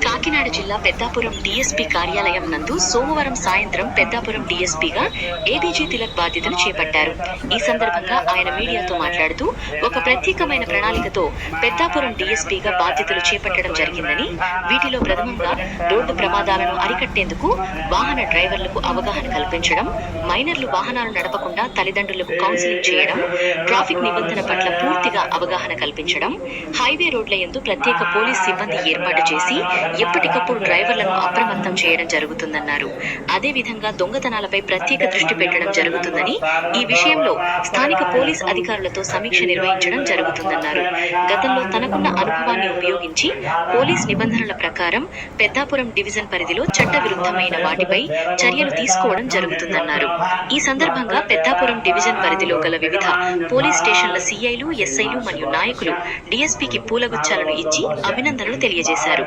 కాకినాడ జిల్లా పెద్దాపురం డీఎస్పీ కార్యాలయం నందు సోమవారం సాయంత్రం పెద్దాపురం డీఎస్పీగా ఏడీజీ తిలక్ బాధ్యతలు చేపట్టారు. ఈ సందర్భంగా ఆయన మీడియాతో మాట్లాడుతూ, ఒక ప్రత్యేకమైన ప్రణాళికతో పెద్దాపురం డీఎస్పీగా బాధ్యతలు చేపట్టడం జరిగిందని, వీటిలో ప్రథమంగా రోడ్డు ప్రమాదాలను అరికట్టేందుకు వాహన డ్రైవర్లకు అవగాహన కల్పించడం, మైనర్లు వాహనాలు నడపకుండా తల్లిదండ్రులకు కౌన్సిలింగ్ చేయడం, ట్రాఫిక్ నిబంధన పట్ల పూర్తిగా అవగాహన కల్పించడం, హైవే రోడ్ల యందు ప్రత్యేక పోలీస్ సిబ్బంది ఏర్పాటు చేసి ఎప్పటికప్పుడు డ్రైవర్లను అప్రమత్తం చేయడం జరుగుతుందన్నారు. అదేవిధంగా దొంగతనాలపై ప్రత్యేక దృష్టి పెట్టడం జరుగుతుందని, ఈ విషయంలో స్థానిక పోలీస్ అధికారులతో సమీక్ష నిర్వహించడం జరుగుతుందన్నారు. గతంలో తనకున్న అనుభవాన్ని ఉపయోగించి పోలీస్ నిబంధనల ప్రకారం పెద్దాపురం డివిజన్ పరిధిలో చట్టవిరుద్ధమైన వాటిపై చర్యలు తీసుకోవడం జరుగుతుందన్నారు. ఈ సందర్భంగా పెద్దాపురం డివిజన్ పరిధిలో గల వివిధ పోలీస్ స్టేషన్ల సీఐలు, ఎస్ఐలు మరియు నాయకులు డీఎస్పీకి పూలగుచ్చాలను ఇచ్చి అభినందనలు తెలియజేశారు.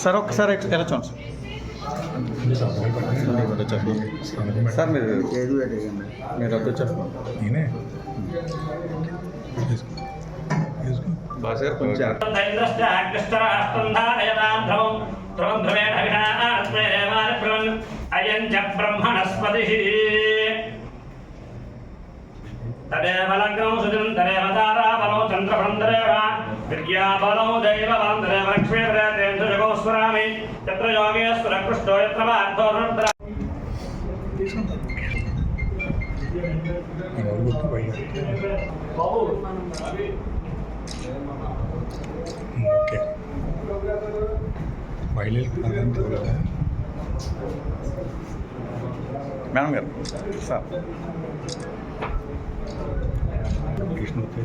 సార్ ఒకసారి ఎలా చూడండి సార్, మీరు రద్దు చేస్తాను నేనే బాగా కొంచెం తదేవ లగ్నం సుజం తదేవ తారాబలో చంద్రబంధరేవ విద్యాబలో దైవబంధరేవ లక్ష్మీప్రదేశ జగోస్వరామి తత్ర యోగేశ్వర కృష్ణో యత్ర వార్తో రుద్ర ఓకే మేడం గారు సార్ కృష్ణమూర్తి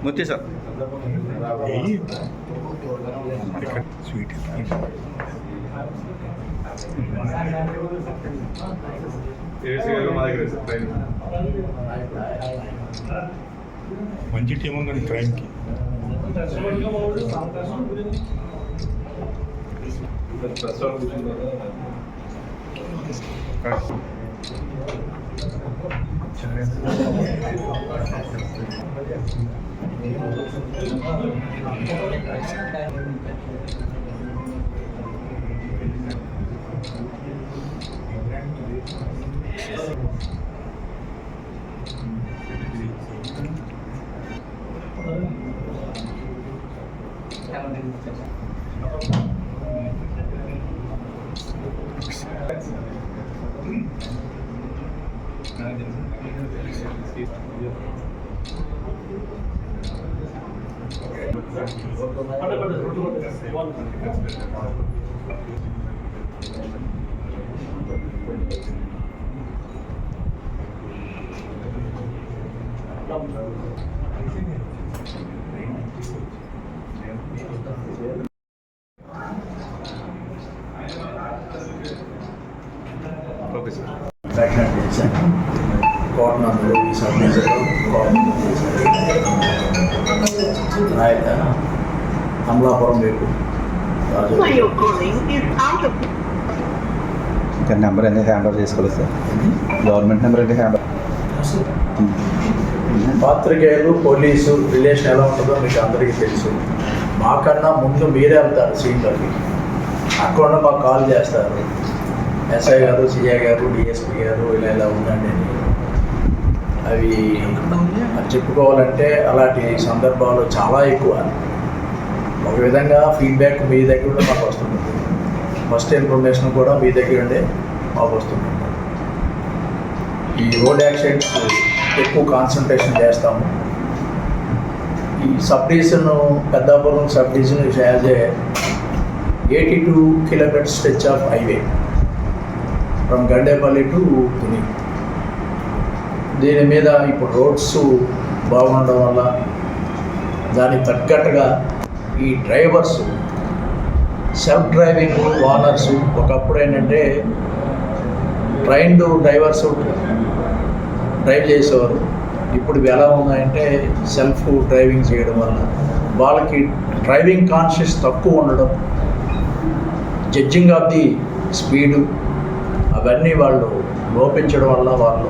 ముత్తి సార్ స్వీట్ మంచి టీం ఉంది క్రైమ్కి. Okay sir. ప్రెగ్నెంట్ చేశాను కోటనందులో ఈ సబ్డివిజన్లో ఆయన అమలాపురం వైపు ఇంకా నెంబర్ అనేది హ్యాండ్ ఓవర్ చేసుకోలేదు సార్. గవర్నమెంట్ నెంబర్ అనేది హ్యాండ్ పాత్రికేయులు పోలీసు రిలేషన్ ఎలా ఉంటుందో మీకు అందరికీ తెలుసు. మాకన్నా ముందు మీరే వెళ్తారు సీన్లోకి, అక్కడ మాకు కాల్ చేస్తారు, ఎస్ఐ గారు, సిఐ గారు, డిఎస్పీ గారు ఇలా ఇలా ఉందండి అని. అవి చెప్పుకోవాలంటే అలాంటి సందర్భాలు చాలా ఎక్కువ. ఒక విధంగా ఫీడ్బ్యాక్ మీ దగ్గర నుండి మాకు వస్తుంది, ఫస్ట్ ఇన్ఫర్మేషన్ కూడా మీ దగ్గర నుండే మాకు వస్తుంది. ఈ రోడ్ యాక్సిడెంట్స్ ఎక్కువ కాన్సన్ట్రేషన్ చేస్తాము. ఈ sub division Peddapuram sub division has a 82 kilometer stretch of highway from Gandepalli to Tuni. దీని మీద ఇప్పుడు రోడ్స్ బాగుండడం వల్ల దానికి తగ్గట్టుగా ఈ డ్రైవర్స్ సెల్ఫ్ డ్రైవింగ్ ఓనర్స్ ఒకప్పుడు ఏంటంటే ట్రైన్డ్ డ్రైవర్స్ డ్రైవ్ చేసేవారు. ఇప్పుడు ఎలా ఉన్నాయంటే సెల్ఫ్ డ్రైవింగ్ చేయడం వల్ల వాళ్ళకి డ్రైవింగ్ కాన్షియస్ తక్కువ ఉండడం, జడ్జింగ్ ఆఫ్ ది స్పీడు అవన్నీ వాళ్ళు లోపించడం వల్ల వాళ్ళు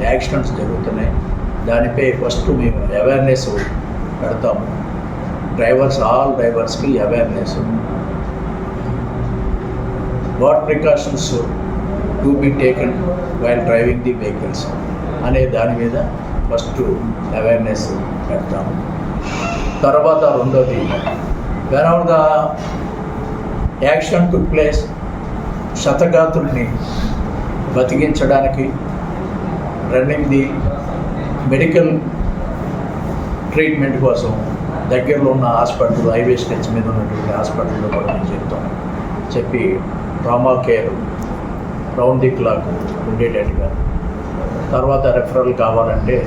యాక్సిడెంట్స్ జరుగుతున్నాయి. దానిపై ఫస్ట్ మేము అవేర్నెస్ పెడతాము. ఆల్ డ్రైవర్స్కి awareness, what precautions to be taken while driving the vehicles అనే దాని మీద ఫస్ట్ అవేర్నెస్ పెడతాము. తర్వాత రెండోది, whenever the accident took place, శతగాత్రుల్ని బతికించడానికి రన్నింగ్ ది మెడికల్ ట్రీట్మెంట్ కోసం దగ్గరలో ఉన్న హాస్పిటల్, హైవే స్టెచ్ మీద ఉన్నటువంటి హాస్పిటల్లో కూడా మేము చెప్తాం. చెప్పి trauma care round the clock ఉండేటట్టుగా, తర్వాత రెఫరల్ కావాలంటే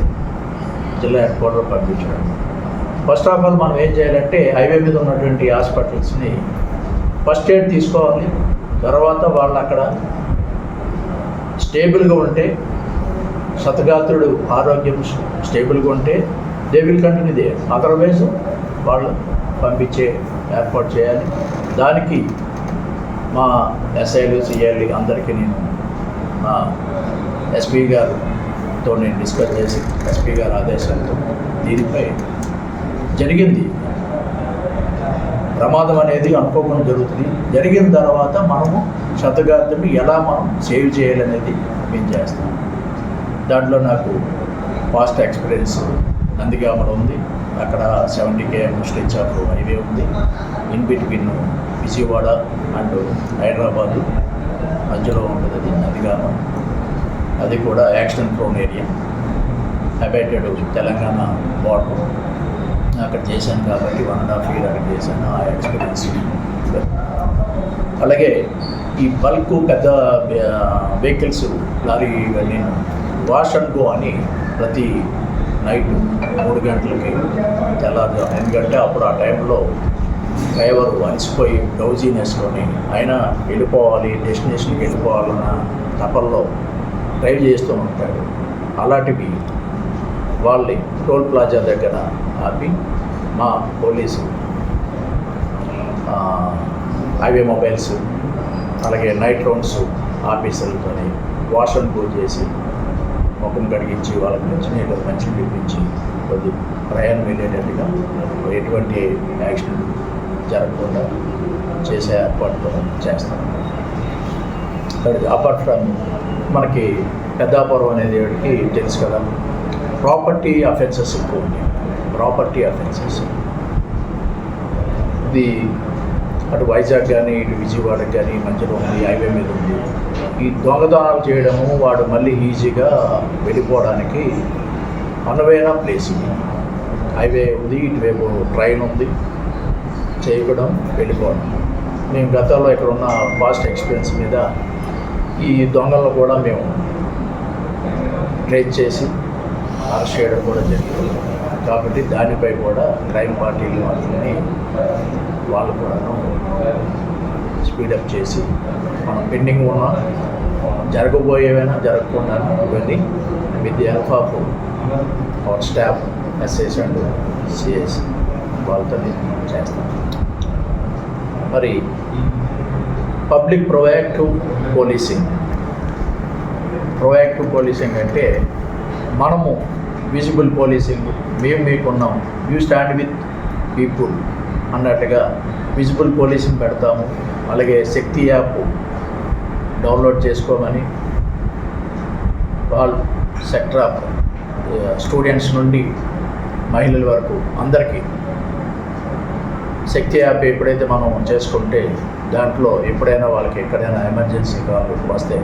జిల్లా హెడ్ క్వార్టర్ పంపించడం. ఫస్ట్ ఆఫ్ ఆల్ మనం ఏం చేయాలంటే హైవే మీద ఉన్నటువంటి హాస్పిటల్స్ని ఫస్ట్ ఎయిడ్ తీసుకోవాలి. తర్వాత వాళ్ళు అక్కడ స్టేబుల్గా ఉంటే, శతగాత్రుడు ఆరోగ్యం స్టేబుల్గా ఉంటే they will continue they, otherwise వాళ్ళు పంపించే ఏర్పాటు చేయాలి. దానికి మా ఎస్ఐలు సిఐలు అందరికీ నేను మా ఎస్పీ గారితో నేను డిస్కస్ చేసి ఎస్పీ గారి ఆదేశాలతో దీనిపై జరిగింది. ప్రమాదం అనేది అనుకోకుండా జరుగుతుంది. జరిగిన తర్వాత మనము శతగాత్రుని ఎలా మనం సేవ్ చేయాలనేది మేము చేస్తాం. దాంట్లో నాకు పాస్ట్ ఎక్స్పీరియన్స్ నందిగామలో ఉంది. అక్కడ 70 km స్ట్రెచ్ ఆఫ్ హైవే ఉంది. In between Vijayawada and Hyderabad మధ్యలో ఉంటుంది అది నందిగామ. అది కూడా accident prone area, abutted Telangana border. అక్కడ చేశాను కాబట్టి 1.5 year అక్కడ చేశాను. ఆ ఎక్స్పీరియన్స్. అలాగే ఈ బల్క్ పెద్ద వెహికల్స్, లారీ ఇవన్నీ వాష్ అండ్ గో అని ప్రతి నైట్ 3 గంటలకి తెల్లారు, ఎందుకంటే అప్పుడు ఆ టైంలో డ్రైవర్ అలసిపోయి డౌజీనెస్లోని అయినా వెళ్ళిపోవాలి, డెస్టినేషన్కి వెళ్ళిపోవాలన్న తపల్లో డ్రైవ్ చేస్తూ ఉంటాడు. అలాంటివి వాళ్ళని టోల్ ప్లాజా దగ్గర ఆపి మా పోలీసు హైవే మొబైల్స్ అలాగే నైట్ రౌండ్స్ ఆఫీసర్లతో వాష్ అండ్ గో చేసి ముఖం కడిగించి వాళ్ళకి మంచినీళ్ళు ఇప్పించి కొద్ది ప్రయాణం వెళ్ళేటట్టుగా ఎటువంటి యాక్సిడెంట్ జరగకుండా చేసే ఏర్పాటు కూడా చేస్తాం. అపార్ట్ ఫ్రమ్ మనకి పెద్దాపురం అనేది తెలుసు కదా, ప్రాపర్టీ అఫెన్సెస్ ఎక్కువ ఉన్నాయి. ప్రాపర్టీ అఫెన్సెస్ ఇది అటు వైజాగ్ కానీ ఇటు విజయవాడకి కానీ మధ్యలో ఉంది, హైవే మీద ఉంది. ఈ దొంగతనాలు చేయడము, వాడు మళ్ళీ ఈజీగా వెళ్ళిపోవడానికి అనువైన ప్లేస్ ఇది. హైవే ఉంది, ఇటువైపు ట్రైన్ ఉంది, చేయడం వెళ్ళిపోవడం. మేము గతంలో ఇక్కడ ఉన్న పాస్ట్ ఎక్స్పీరియన్స్ మీద ఈ దొంగలను కూడా మేము ట్రేస్ చేసి అరెస్ట్ చేయడం కూడా జరిగింది. కాబట్టి దానిపై కూడా క్రైమ్ పార్టీలు వాటిని వాళ్ళు కూడా స్పీడప్ చేసి మనం పెండింగ్ ఉన్న జరగబోయేవైనా జరగకుండా ఇవన్నీ with the help of our staff SIs and CS వాళ్ళతో చేస్తాం. మరి పబ్లిక్ ప్రొయాక్టివ్ పోలీసింగ్ అంటే మనము విజిబుల్ పోలీసింగ్, మేము మీకున్నాం, యూ స్టాండ్ విత్ పీపుల్ అన్నట్టుగా విజిబుల్ పోలీసింగ్ పెడతాము. అలాగే శక్తి యాప్ డౌన్లోడ్ చేసుకోమని ఆల్ సెక్టర్ ఆఫ్ స్టూడెంట్స్ నుండి మహిళల వరకు అందరికీ శక్తి యాప్ ఎప్పుడైతే మనం చేసుకుంటే దాంట్లో ఎప్పుడైనా వాళ్ళకి ఎక్కడైనా ఎమర్జెన్సీ కాల్ వస్తే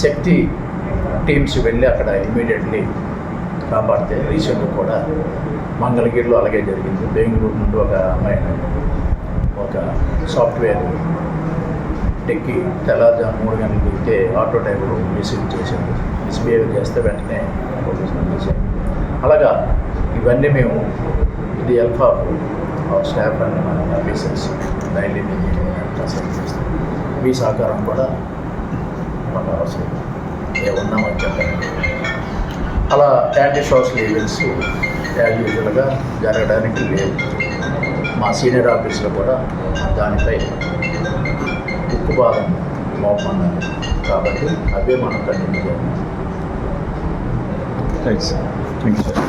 శక్తి టీమ్స్ వెళ్ళి అక్కడ ఇమీడియట్లీ కాపాడితే రీసెంట్గా కూడా మంగళగిరిలో అలాగే జరిగింది. బెంగళూరు నుండి ఒక అమ్మాయిని ఒక సాఫ్ట్వేర్ టెక్కి తెల్లవారుజాము 3 గంటలకు దిగితే ఆటో డ్రైవర్ మిస్బిహేవ్ చేస్తే వెంటనే పోలీసులు చేశారు. అలాగా ఇవన్నీ మేము ఇది హెల్ప్ ఆఫ్ స్టాఫ్ అండ్ మన ఆఫీసర్స్ డైలీ చేస్తాం. మీ సహకారం కూడా మాకు అవసరం, ఏమున్నామని చెప్పండి. అలా యాంటీ సోషల్ ఈవెంట్స్ యాజ్ యూజువల్గా జరగడానికి లేదు. మా సీనియర్ ఆఫీసులో కూడా దానిపై ఉక్కుపాదం మోపమన్నారు కాబట్టి అవే మనం కంటిన్యూ చేయాలి. Right sir, thank you sir.